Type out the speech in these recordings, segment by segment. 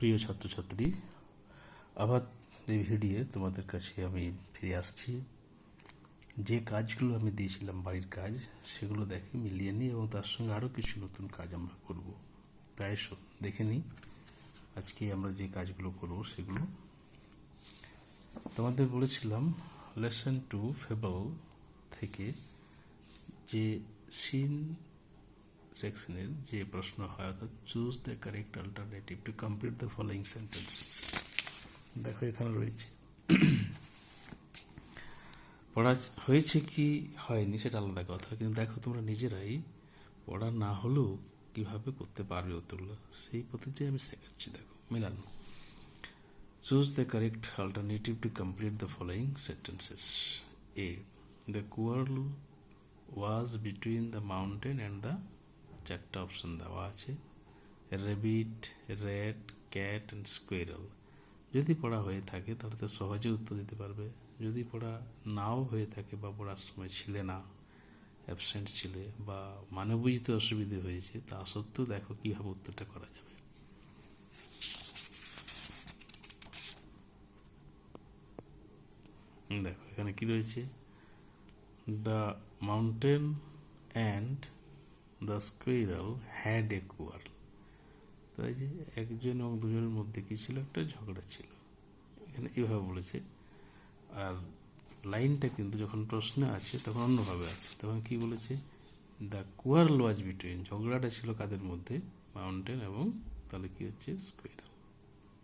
প্রিয় ছাত্রছাত্রী, আবার এই ভিডিও তোমাদের কাছে আমি ফিরে আসছি। যে কাজগুলো আমি দিয়েছিলাম বাড়ির কাজ, সেগুলো দেখে মিলিয়ে নিই এবং তার সঙ্গে আরও কিছু নতুন কাজ আমরা করব। তাই এসো দেখে নিই আজকে আমরা যে কাজগুলো করব সেগুলো। তোমাদের বলেছিলাম লেসন 2 ফেবল থেকে যে সিন সেকশনের যে প্রশ্ন হয়, অর্থাৎ choose the correct alternative to complete the following sentences. দেখো এখানে রয়েছে, পড়া হয়েছে কি হয়নি সেটা আলাদা কথা, কিন্তু দেখো তোমরা নিজেরাই পড়া না হলেও কিভাবে করতে পারবে উত্তরগুলো, সেই পদ্ধতি আমি শেখাচ্ছি। দেখো মেলানো, choose the correct alternative to complete the following sentences. A, the quarrel was between the mountain and the, চারটা অপশন দেওয়া আছে, rabbit, rat, cat and squirrel. যদি পড়া হয়ে থাকে তাহলে তো সহজে উত্তর দিতে পারবে। যদি পড়া নাও হয়ে থাকে বা পড়ার সময় ছিলে না, অ্যাবসেন্ট ছিলে বা মানে বুঝতে অসুবিধে হয়েছে, তা সত্ত্বেও দেখো কিভাবে উত্তরটা করা যাবে। দেখো এখানে কি রয়েছে, the mountain and the squirrel had a quarrel. তাই যে একজন এবং দুজনের মধ্যে কি ছিল, একটা ঝগড়া ছিল, এখানে এইভাবে বলেছে। আর লাইনটা কিন্তু যখন প্রশ্নে আছে তখন অন্যভাবে আছে। তখন কি বলেছে, দ্য কোয়ার্ল ওয়াজ বিটুইন, ঝগড়াটা ছিল কাদের মধ্যে, মাউন্টেন এবং তাহলে কি হচ্ছে স্কুইরাল।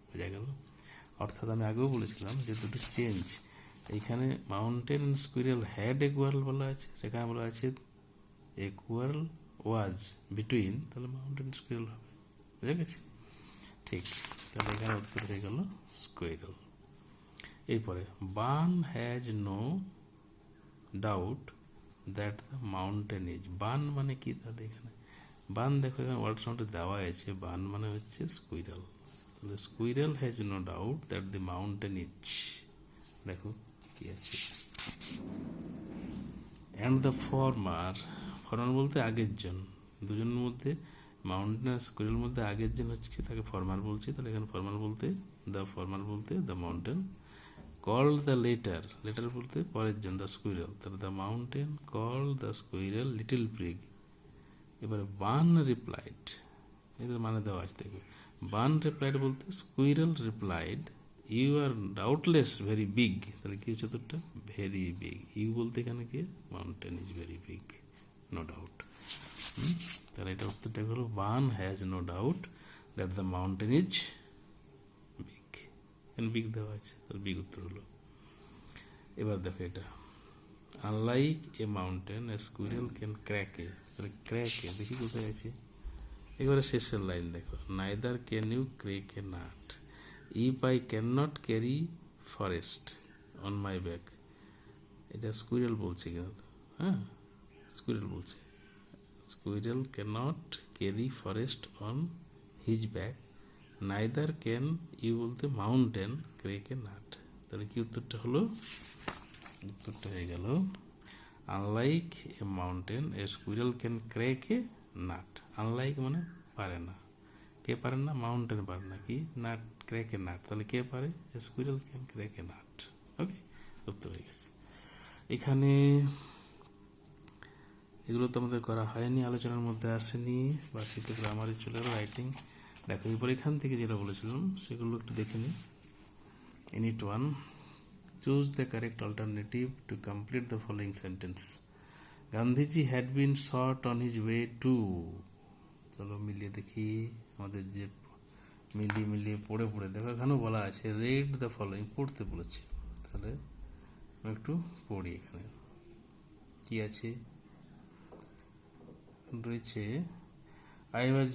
বোঝা গেল? অর্থাৎ আমি আগেও বলেছিলাম যে দুটো চেঞ্জ। এইখানে mountain and squirrel had a quarrel বলা আছে, সেখানে বলা আছে এ কোয়ার্ল ওয়াজ বিটুইন, তাহলে মাউন্টেন স্কুইরাল হবে। বুঝা গেছে? ঠিক, তাহলে এখানে উত্তর হয়ে গেল স্কুইরাল। এরপরে, bun has no doubt that the mountain is, bun মানে কি, তাহলে এখানে বান, দেখো এখানে ওয়ার্ড সাউন্ডে দেওয়া আছে, বান মানে হচ্ছে স্কুইরাল, তাহলে squirrel has no doubt that the mountain is. দেখো কি আছে, অ্যান্ড দ্য ফরমার, ফরমার বলতে আগের জন, দুজনের মধ্যে মাউন্টেন আর স্কুইরাল মধ্যে আগের জন হচ্ছে তাকে ফরমার বলছে, তাহলে এখানে ফরমার বলতে the mountain, call the latter, latter বলতে পরের জন, দ্য স্কুইরাল, তাহলে the mountain call the squirrel little prig. এবারে বান রিপ্লাইড, এদের মানে দেওয়া আছে, দেখবে বান রিপ্লাইড বলতে squirrel replied you are doubtless very big, তাহলে কি হচ্ছে উত্তরটা, ভেরি বিগ। ইউ বলতে এখানে কি, mountain is very big, no doubt. তাহলে এটা উত্তরটা হলো bun has no doubt that the mountain is big, এখানে বিগ দেওয়া আছে, তাহলে বিগ উত্তর হলো। এবার দেখো এটা, unlike a mountain a squirrel can crack a, তাহলে ক্র্যাক এ দেখি কোথায় আছে, এবারে শেষের লাইন দেখো, neither can you crack a nut if I can not carry forest on my back. এটা স্কুইরাল বলছে কিন্তু, হ্যাঁ স্কুইরাল বলছে, squirrel can not carry forest on his back, neither can you বলতে মাউন্টেন ক্র্যাক এ নাট, তাহলে কি উত্তরটা হলো, উত্তরটা হয়ে গেল unlike a mountain a squirrel can crack a nut. Unlike মানে পারে না, কে পারে না, মাউন্টেন পারে না, কি নাট, ক্র্যাক এ নাট, তাহলে কে পারে, squirrel can crack a nut. Okay, উত্তর হয়ে গেছে। এখানে এগুলো তো আমাদের করা হয়নি, আলোচনার মধ্যে আসেনি, বাকি তো গ্রামারে চলে গেল, রাইটিং। দেখো এরপর এখান থেকে যেটা বলেছিলাম সেগুলো একটু দেখে নিই। Unit 1, choose the correct alternative to complete the following sentence. Gandhiji had been shot on his way to, চলো মিলিয়ে দেখি, আমাদের যে মিলিয়ে পড়ে দেখো, এখানেও বলা আছে read the following, পড়তে বলেছে, তাহলে একটু পড়ি। এখানে কি আছে, রয়েছে I was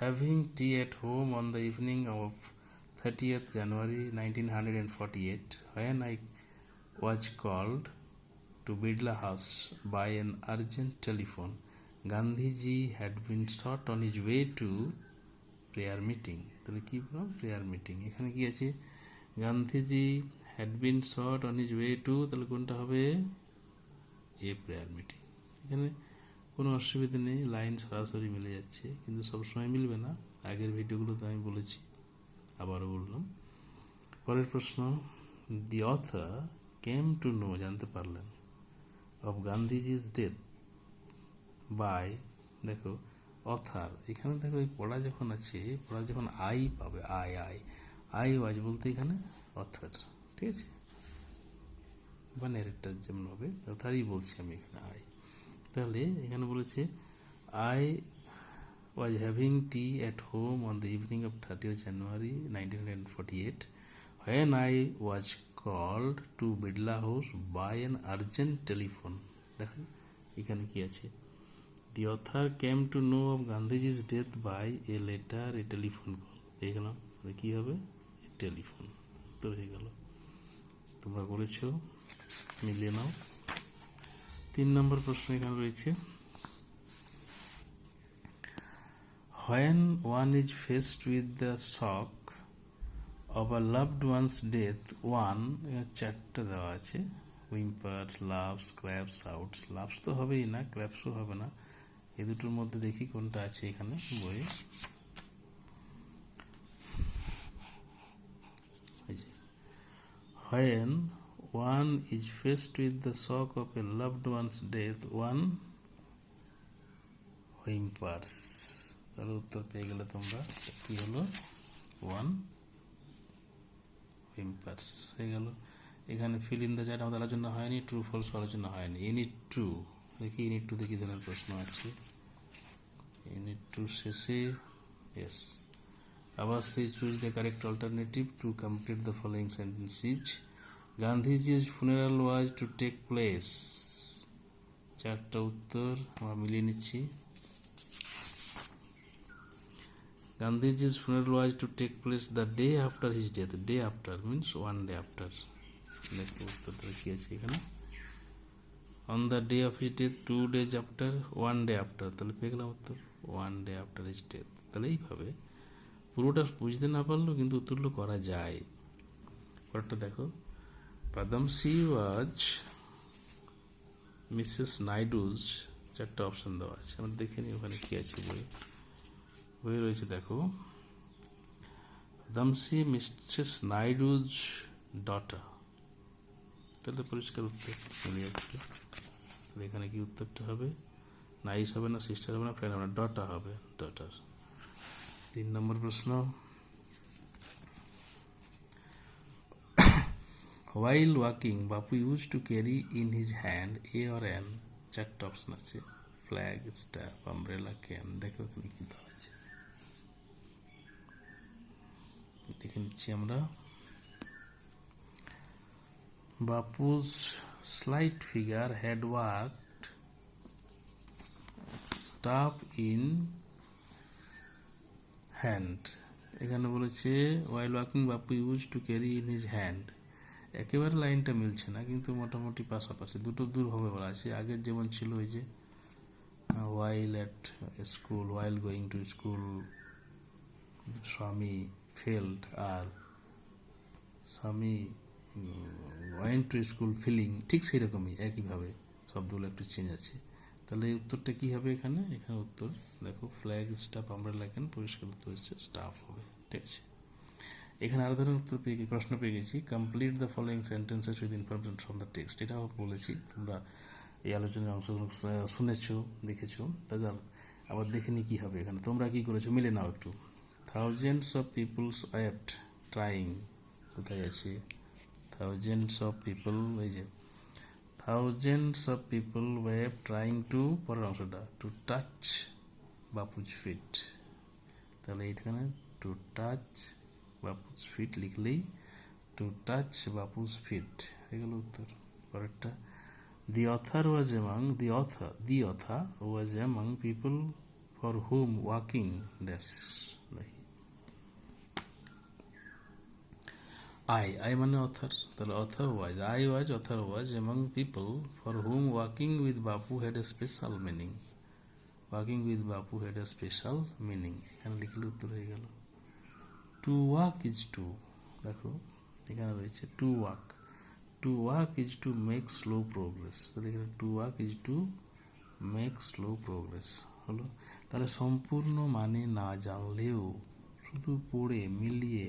having tea at home on the evening of 30th January 1948 when I was called to Birla House by an urgent telephone. Gandhiji had been shot on his way to prayer meeting. তাহলে কি বললাম, prayer meeting. এখানে কি আছে, Gandhiji had been shot on his way to, তাহলে কোনটা হবে, a prayer meeting. এখানে কোনো অসুবিধা নেই, লাইন সরাসরি মিলে যাচ্ছে, কিন্তু সবসময় মিলবে না, আগের ভিডিওগুলোতে আমি বলেছি। আবারও বললাম। পরের প্রশ্ন, দি অথর কেম টু নো, জানতে পারলেন, অফ গান্ধীজি's ডেথ বাই, দেখো অথার, এখানে দেখো এই পড়া যখন আছে, পড়া যখন আই পাবে, আই আই আই ওয়াজ বলতে এখানে অথার, ঠিক আছে, বা ন্যারেটর যেমন হবে অথারই বলছি আমি এখানে আই। তাহলে এখানে বলেছে I was having tea at home on the evening of 30th January 1948 when I was called to Bidla House by an urgent telephone. দেখেন এখানে কি আছে, the author came to know of Gandhiji's death by a letter, a telephone call. পেয়ে গেলাম, কি হবে, telephone, তো হয়ে গেল। তোমরা করেছো, মিলিয়ে নাও। 3 নম্বর প্রশ্ন এখানে রয়েছে, when one is faced with the shock of a loved one's death, one, চারটা দেওয়া আছে, whimpers, laughs, claps, shouts, laughs তো হবেই না, clapsও হবে না, এই দুটোর মধ্যে দেখি কোনটা আছে এখানে বইয়ে। When one is faced with the shock of a loved one's death, one whimpers. তাহলে উত্তর পেয়ে গেলে তোমরা, কি হলো, ওয়ান whimpers হয়ে গেল। এখানে ফিল ইন দ্য জায়গা আমাদের আলোচনা হয়নি, ট্রু ফলস আলোচনা হয়নি। ইউনিট টু দেখি, ইউনিট টু দেখি ধরনের প্রশ্ন আছে, ইউনিট টু শেষে, ইয়েস, আবার সেই choose the correct alternative to complete the following sentences. গান্ধীজির ফুনারাল ওয়াজ টু টেক প্লেস, চারটা উত্তর আমরা মিলিয়ে নিচ্ছি। Gandhiji's funeral was to take place the day after his death. Day after means one day after. দেখো উত্তরটা কি আছে এখানে, on the day of his death, 2 days after, 1 day after, তাহলে পেয়ে গেলাম উত্তর 1 day after his death। তাহলে এইভাবে পুরোটা বুঝতে না পারলেও কিন্তু উত্তরগুলো করা যায়। পরেরটা দেখো, পদ্মশ্রী ওয়াজ মিসেস নাইডুজ, চারটা অপশন দেওয়া আছে, আমরা দেখে নিই ওখানে কি আছে বই রয়েছে। দেখো, পদ্মশ্রী মিসেস নাইডুজ ডটার, তাহলে পরিষ্কার উত্তর মিলে যাচ্ছে। তাহলে এখানে কি উত্তরটা হবে, নাইস হবে না, সিস্টার হবে না, ফ্রেন্ড হবে না, ডটার হবে, ডটার। 3 নম্বর প্রশ্ন, while walking Bapu used to carry in his hand a or an, চারটা অপশন আছে, ফ্ল্যাগ, স্টাফ, আমব্রেলা, ক্যান। দেখো এখানে কি দেওয়া আছে, দেখে নিচ্ছি আমরা। Bapu's slight figure had walked staff in hand, এখানে বলেছে while walking Bapu used to carry in his hand, একেবারে লাইনটা মিলছে না কিন্তু মোটামুটি পাশাপাশি, দুটো দূর হবে বলা আছে। আগের যেমন ছিল ওই যে while at school, while going to school স্বামী ফেল্ড, আর স্বামী went to school feeling, ঠিক সেই রকমই একইভাবে শব্দগুলো একটু চেঞ্জ আছে। তাহলে উত্তরটা কি হবে এখানে, এখানে উত্তর দেখো ফ্ল্যাগ, স্টাফ, আমরা লেখেন, পরিষ্কার উত্তর হচ্ছে স্টাফ হবে, ঠিক আছে। এখানে আরো ধরনের উত্তর পেয়ে প্রশ্ন পেয়ে গেছি, complete the following sentences with information from the text, এটাও বলেছি, তোমরা এই আলোচনায় অংশগ্রহণ শুনেছো, দেখেছো। তাহলে আবার দেখে নি কি হবে এখানে, তোমরা কি করেছো মিলে নাও একটু। Thousands of peoples wept trying, কোথায় আছে, থাউজেন্ডস অফ পিপল, এই যে thousands of people wept trying to, পরের অংশটা, টু টাচ বাপুজ ফিট, তাহলে এইখানে টু টাচ বাপুজ ফিট লিখলেই টু টাচ বাপুজ ফিট হয়ে গেল উত্তর। পরেরটা, the author was among people for whom walking dash, I মানে author, তাহলে author was among people for whom walking with Bapu had a special meaning, walking with Bapu had a special meaning, এখানে লিখলে উত্তর হয়ে গেল। to walk is to, দেখো এখানে রয়েছে to walk is to make slow progress, তাহলে এখানে to walk is to make slow progress হলো। তাহলে সম্পূর্ণ মানে না জানলেও শুধু পড়ে মিলিয়ে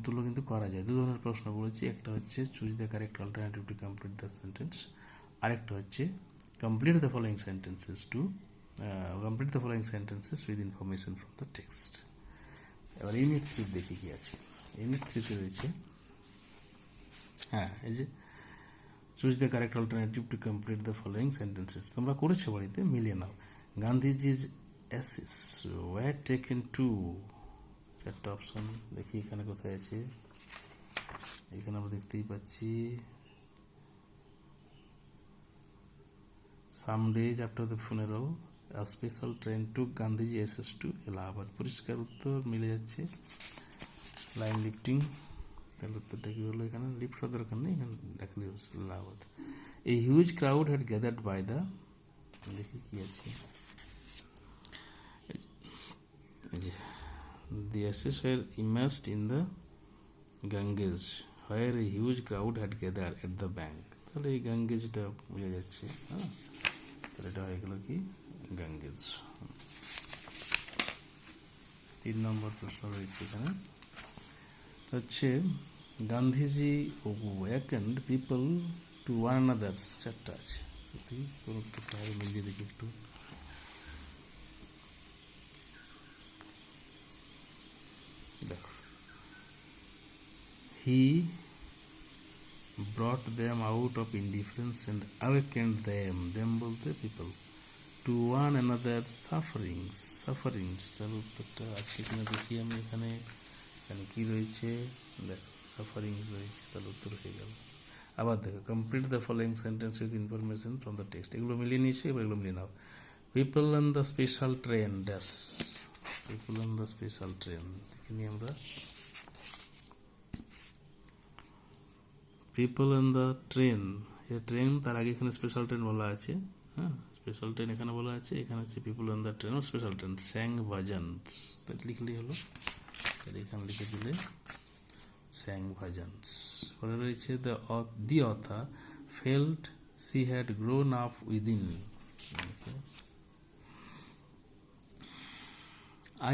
তুলো কিন্তু করা যায়। দু ধরনের প্রশ্ন বলেছি, একটা হচ্ছে choose the correct alternative to complete the sentence, আরেকটা হচ্ছে complete the following sentences with information from the text. এবার ইউনিট 3 দেখি কি আছে। ইউনিট 3 রয়েছে, হ্যাঁ, এই যে choose the correct alternative to complete the following sentences. তোমরা করেছো বাড়িতে, মিলিয়ে নাও। গান্ধীজির অ্যাসেস ওয়ার টেকেন টু, চারটা অপশন দেখি এখানে কোথায় আছে। এখানে আমরা দেখতেই পাচ্ছি, some days after the funeral a special train took Gandhiji access to Allahabad। পরিষ্কার উত্তর মিলে যাচ্ছে। লাইন লিফটিং, তাহলে উত্তরটা কি হলো? এখানে লিফট করার দরকার নেই, এখানে দেখালে Allahabad. A huge crowd had gathered by the, দেখি কি আছে, the asses were immersed in the Ganges where a huge crowd had gathered at the bank। তাহলে এই গাঙ্গেজটা বোঝা যাচ্ছে, হ্যাঁ, তাহলে এটা হয়ে গেল কি গাঙ্গেজ। 3 নম্বর প্রশ্ন রয়েছে এখানে, হচ্ছে গান্ধীজি ওয়াকেন্ড পিপল টু ওয়ান আনাদার্স, চারটা আছে, কোন উত্তরটা হবে মিলিয়ে দেখি একটু। দেখো, he brought them out of indifference and awakened them বলতে people, to one another sufferings। তাহলে উত্তরটা আছে কিনা দেখি আমি এখানে কি রয়েছে, দেখো সাফারিংস রয়েছে, তাহলে উত্তর হয়ে গেল। আবার দেখো, complete the following sentence with information from the text, এগুলো মিলিয়ে নিয়েছি, এবার এগুলো মিলিয়ে নাও। People on the special train dash, people on the special train দেখে নিই আমরা। People on the train, train তার আগে এখানে স্পেশাল ট্রেন বলা আছে, হ্যাঁ, স্পেশাল ট্রেন এখানে বলা আছে, এখানে হচ্ছে people on the train special train sang bhajans, তাহলে লিখলেই হলো, তাহলে এখানে লিখে দিলে স্যাং ভাজনস। পরে রয়েছে দি author felt she had grown up within,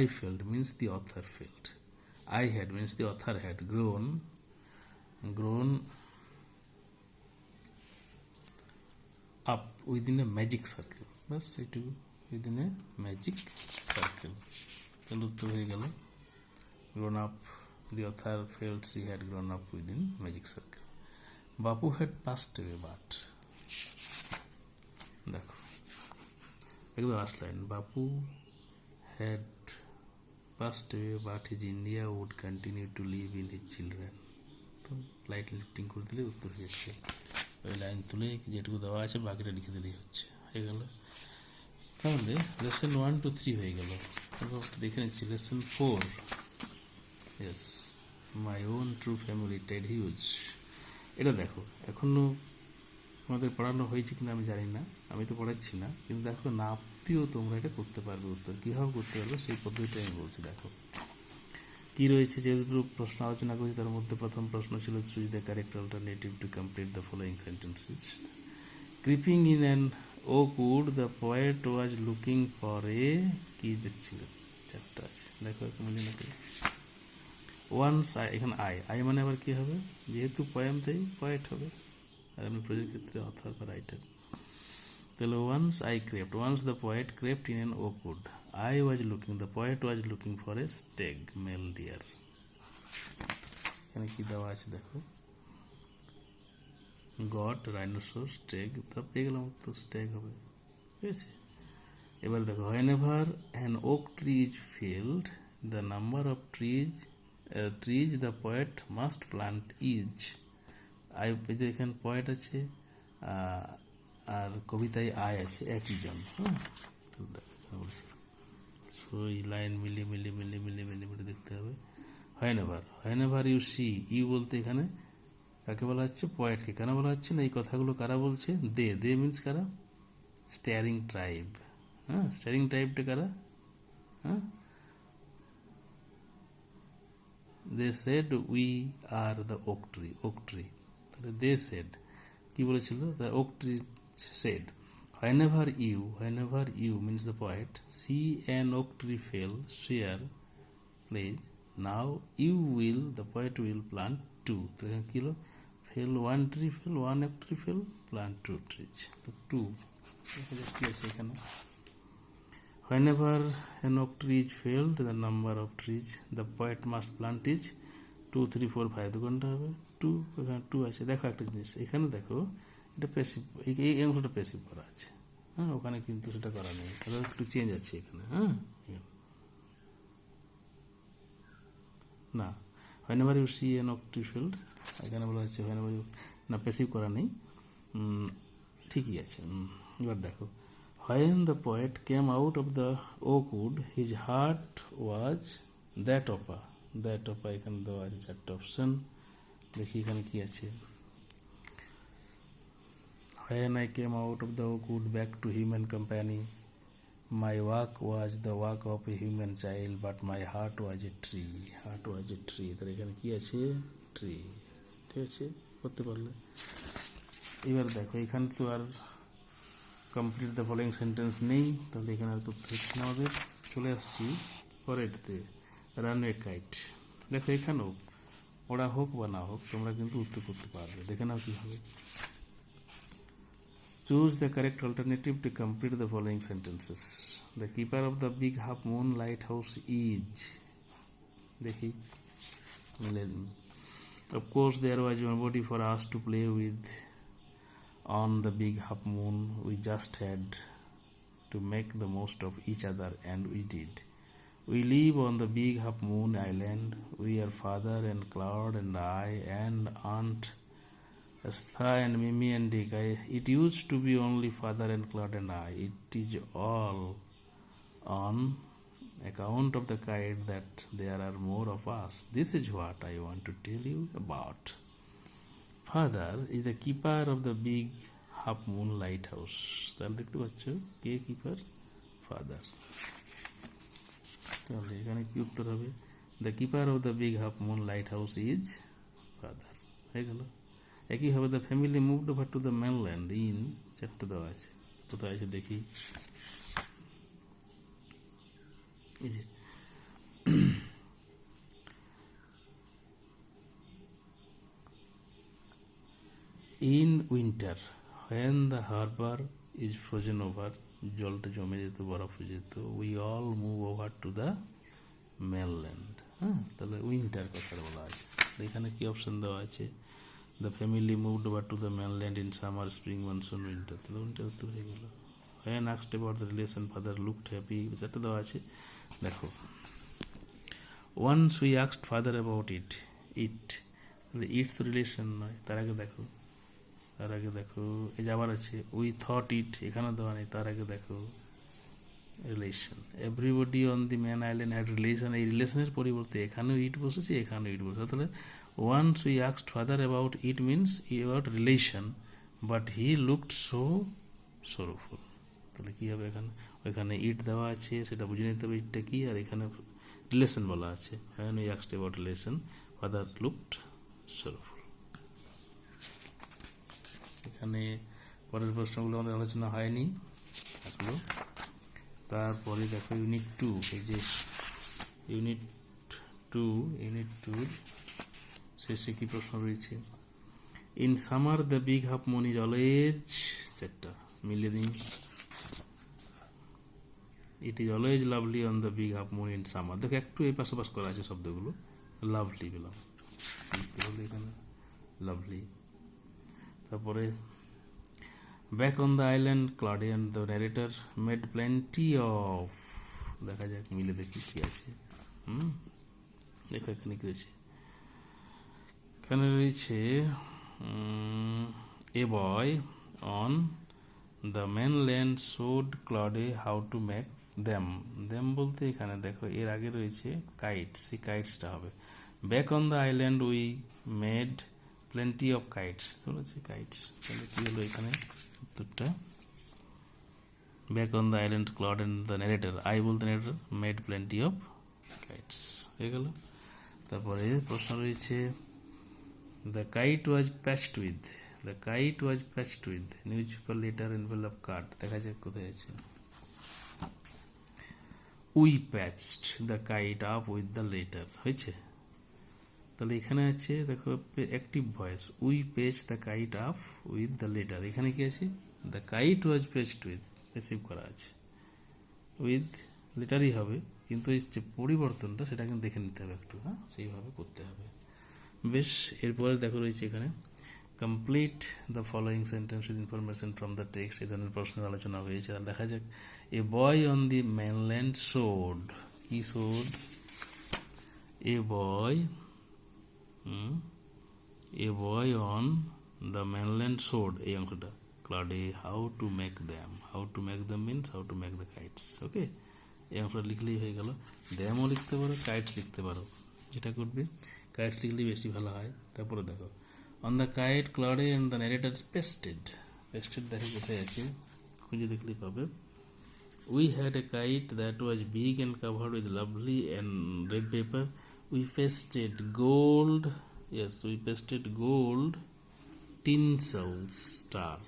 I felt means the author felt, I had means the author had grown up within a magic circle, বাস এইটুকু, within a magic circle, তাহলে উত্তর হয়ে গেল grown up, the author felt she had grown up within magic circle। Bapu had passed away but, দেখো একদম last line, Bapu had passed away but his India would continue to live in his children। তো light lifting করে দিলে উত্তর হয়ে যাচ্ছে। ওই line তুলে যেটুকু দেওয়া আছে বাকিটা লিখে দিলেই হচ্ছে, হয়ে গেল। তাহলে লেসন 1 to 3 হয়ে গেল। দেখে নিচ্ছি lesson 4, yes, my own true family Ted huge. এটা দেখো, এখনো তোমাদের পড়ানো হয়েছে কিনা আমি জানি না, আমি তো পড়াচ্ছি না, কিন্তু দেখো না প্রিয় তোমরা এটা করতে পারবে। উত্তর কীভাবে করতে পারবে সেই পদ্ধতিটা আমি বলছি। দেখো কি রয়েছে, যেহেতু প্রশ্ন আলোচনা করেছি তার মধ্যে প্রথম প্রশ্ন ছিল choose the correct alternative to complete the following sentences. Creeping in an oak wood the poet was looking for a, কি দেখছিল, চারটা আছে, দেখো মিলে নাকি। ওয়ান্স এখানে আই মানে আবার কি হবে, যেহেতু পোয়েম তাই পয়েট হবে, আর আমি প্রজেক্ট ক্ষেত্রে অথর বা রাইটার। তাহলে once the poet crept in an oak wood, the poet was looking for a stag male deer। এখানে কি দেওয়া আছে দেখো, গট, রাইনোসর, স্টেগ, তা পেয়ে গেলাম, তো স্টেগ হবে, ঠিক আছে। এবার দেখো, whenever an oak tree is felled the number of trees the poet must plant each। এখানে পোয়েট আছে আর কবিতায় আয় আছে একই জন, হ্যাঁ, এই লাইন মিলিয়ে দেখতে হবে। whenever you see, ইউ বলতে এখানে কাকে বলা হচ্ছে, পয়েটকে। কেন বলা হচ্ছে না, এই কথাগুলো কারা বলছে, দে মিনস কারা, স্ট্যারিং ট্রাইব, হ্যাঁ, স্ট্যারিং ট্রাইবটা কারা, হ্যাঁ, they said we are the oak tree, তাহলে they said কি বলেছিল, the oak tree said whenever you means the poet see an oak tree fell, swear, please now you will, the poet will plant 2। তো এখানে কি হলো, fail 1 tree, fail 1 এক tree fail, plant 2 trees। তো 2 কি আছে এখানে, whenever an oak tree is felled, the number of trees the poet must plant is 2 3 4 5। 2 ঘন্টা হবে 2, এখানে 2 আছে। দেখো একটা জিনিস এখানে, দেখো এটা প্যাসিভ, এই অংশটা প্যাসিভ করা আছে, হ্যাঁ, ওখানে কিন্তু সেটা করা নেই, তাহলে একটু চেঞ্জ আছে এখানে, হ্যাঁ। না, whenever you see an oak tree felled, এখানে বলা হচ্ছে whenever you, না প্যাসিভ করা নেই, ঠিকই আছে। এবার দেখো, when the poet came out of the oak wood, his heart was that of a, এখানে দেওয়া আছে 4টে অপশন। দেখি এখানে কি আছে, when I came out of the oak wood back to human company, my walk was the walk of a human child, but my heart was a tree, তাহলে এখানে কি আছে, ট্রি। ঠিক আছে, করতে পারলে। এবার দেখো এখানে তো আর কমপ্লিট দ্য ফলোয়িং সেন্টেন্স নেই, তাহলে এখানে আর তথ্য হচ্ছে না আমাদের। চলে আসছি পরেরতে, রানওয়ে কাইট। দেখো এখানেও ওরা হোক বা না হোক তোমরা কিন্তু উত্তর করতে পারবে, দেখে নাও কি হবে। Choose the correct alternative to complete the following sentences. The keeper of the big half moon light house is, দেখি মিলেন। Of course there was nobody for us to play with on the big half moon. We just had to make the most of each other, and we did. We live on the big half moon island. We are father and Claude and I and Aunt Estha and Mimi and Dick. It used to be only father and Claude and I. It is all on account of the kite that there are more of us. This is what I want to tell you about. Father is the keeper of the big half moon lighthouse. তাহলে দেখতে পাচ্ছ কে keeper, father. তাহলে এখানে কি উত্তর হবে, the keeper of the big half moon light house is father, হয়ে গেল। একইভাবে the family moved over to the mainland in, 4টে দেওয়া আছে, কোথায় আছে দেখি, এই যে in winter when the harbor is frozen over, জলটা জমে যেত, বরফ হয়ে যেত, we all move over to the mainland। হ্যাঁ, তাহলে উইন্টার কথা বলা আছে। এখানে কি অপশন দেওয়া আছে, the family moved over to the mainland in summer spring monsoon winter, তাহলে উইন্টার উত্তর হয়ে গেল। when asked about the relation, father looked happy, যেটা দেওয়া আছে। দেখো once we asked father about it, it's relation নয়, তার আগে দেখো এই যে আবার আছে উই থট ইট, এখানে দেওয়া নেই, তার আগে দেখো relation. Everybody on the man island had relation, এই রিলেশনের পরিবর্তে এখানেও ইট বসেছে, এখানেও ইট বসেছে। তাহলে once we asked father about it means about relation, but he looked so sorrowful. তাহলে কি হবে, ওইখানে ইট দেওয়া আছে, সেটা বুঝে নিতে হবে ইটটা কি, আর এখানে রিলেশন বলা আছে, হ্যাঁ we asked about relation, father looked sorrowful. এখানে পরের প্রশ্নগুলো আমাদের আলোচনা হয়নি, থাকলো। তারপরে দেখো ইউনিট 2, এই যে ইউনিট 2 শেষে কি প্রশ্ন রয়েছে, in summer the big half moon is always, 4টা মিলিয়ে দিন, it is always lovely on the big half moon in summer. দেখো একটু এই পাশাপাশ করা আছে শব্দগুলো, লাভলি পেলাম, এখানে লাভলি। তারপরে back on the island cloudy and the narrator made plenty of, দেখা যাক মিলে দেখি কি আছে। দেখো এখানে কি রয়েছে, এখানে রয়েছে a boy on the mainland showed Claude how to make them বলতে এখানে দেখো এর আগে রয়েছে কাইটস, এই কাইটসটা হবে। Back on the island we made plenty of kites, বলেছে কাইটস, তাহলে কি হলো এখানে উত্তরটা, back on the island Claude and the narrator, I বলতে narrator made plenty of kites, হয়ে গেল। তারপরে প্রশ্ন রয়েছে the kite was patched with, news paper, letter, envelope, card, দেখা যাক কোথায় আছে। We patched the kite up with the letter, হয়েছে? তাহলে এখানে আছে দেখো অ্যাক্টিভ ভয়েস, উই পেচ the kite up with the letter. এখানে কি আছে? The kite was patched with, receive করা আছে, উইথ লেটারই হবে, কিন্তু এই যে পরিবর্তনটা সেটা কিন্তু দেখে নিতে হবে একটু, হ্যাঁ, সেইভাবে করতে হবে। বেশ, এরপরে দেখো রয়েছে এখানে complete the following sentence with information from the text. এই ধরনের প্রশ্নের আলোচনা হয়েছে। আর দেখা যাক, a boy on the mainland showed, কি showed? A boy a boy on the mainland showed, এই অংশটা Claude how to make them, how to make them means how to make the kites. Okay, এই অংশটা লিখলেই হয়ে গেল। দ্যামও লিখতে পারো, কাইটস লিখতে পারো, যেটা করবে কাইটস লিখলেই বেশি ভালো হয়। তারপরে দেখো, on the kite Claude and the narrator pasted, pasted দেখো কোথায় আছে, খুঁজে দেখলেই পাবে। We had a kite that was big and covered with lovely and red paper, we pasted gold, yes, we pasted gold tinsel star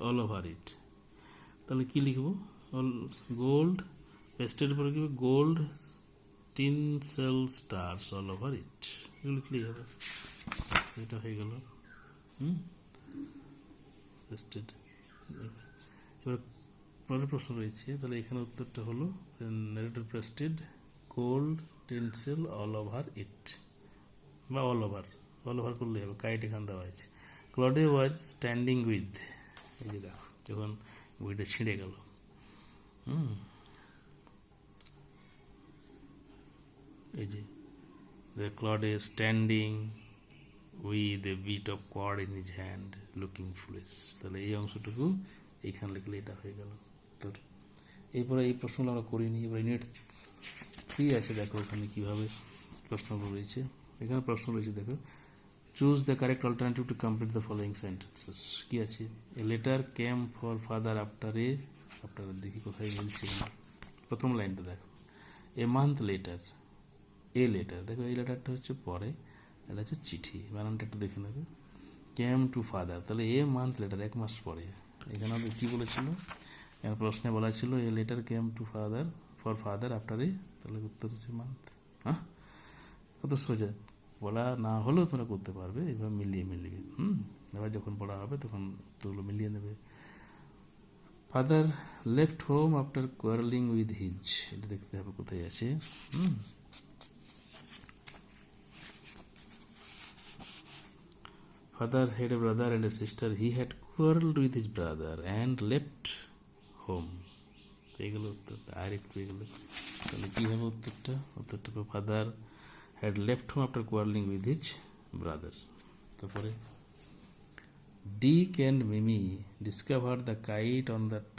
all over it. তাহলে কি লিখবো? Gold পেস্টের পরে কি gold tinsel stars all over it, এগুলো লিখলেই হবে। এটা হয়ে গেল পেস্টেড। এবার পরের প্রশ্ন রয়েছে, তাহলে এখানে উত্তরটা হলো narrator pasted gold tinsel all over it, বা অল ওভার, অল ওভার করলেই হবে, কাইট এখানে দেওয়া আছে। ক্লডে ওয়াজ স্ট্যান্ডিং উইথ, এই যে দেখো যখন বইটা ছিঁড়ে গেল, এই যে Claude standing with a bit of cord in his hand looking foolish, তাহলে এই অংশটুকু এইখানে লিখলে এটা হয়ে গেল উত্তর। এরপরে এই প্রশ্নগুলো আমরা করিনি। এবার ইউনিট 3 আছে, দেখো ওখানে কীভাবে প্রশ্নগুলো রয়েছে। এখানে প্রশ্ন রয়েছে, দেখো, choose the correct alternative to complete the following sentences. কি আছে? A letter came for father after a, আপনারা দেখি কোথায় মিলছে না। প্রথম লাইনটা দেখো, a month letter, a letter, দেখো এই লেটারটা হচ্ছে পরে, এটা হচ্ছে চিঠি, বানানটা একটু দেখে নেবে। কেম টু ফাদার, তাহলে এ মান্থ লেটার, এক মাস পরে। এখানে আমাদের কী বলেছিল? প্রশ্নে বলা ছিল a letter came to father for father after a, তাহলে উত্তর হচ্ছে মান্থ। হ্যাঁ, কত সোজা, বলা না হলেও তোমরা করতে পারবে, এবার মিলিয়ে মিলিয়ে। এবার যখন পড়া হবে তখন তোগুলো মিলিয়ে নেবে। Father left home after quarrelling with his, এটা দেখতে হবে কোথায় আছে। Father had a brother and a sister. He had quarreled with his brother and left home. এগুলো উত্তর, আর একটু এগুলো, তাহলে কী হবে উত্তরটা? উত্তরটা father had left home after quarrelling with his brother. তারপরে Dick and Mimi discover the kite on the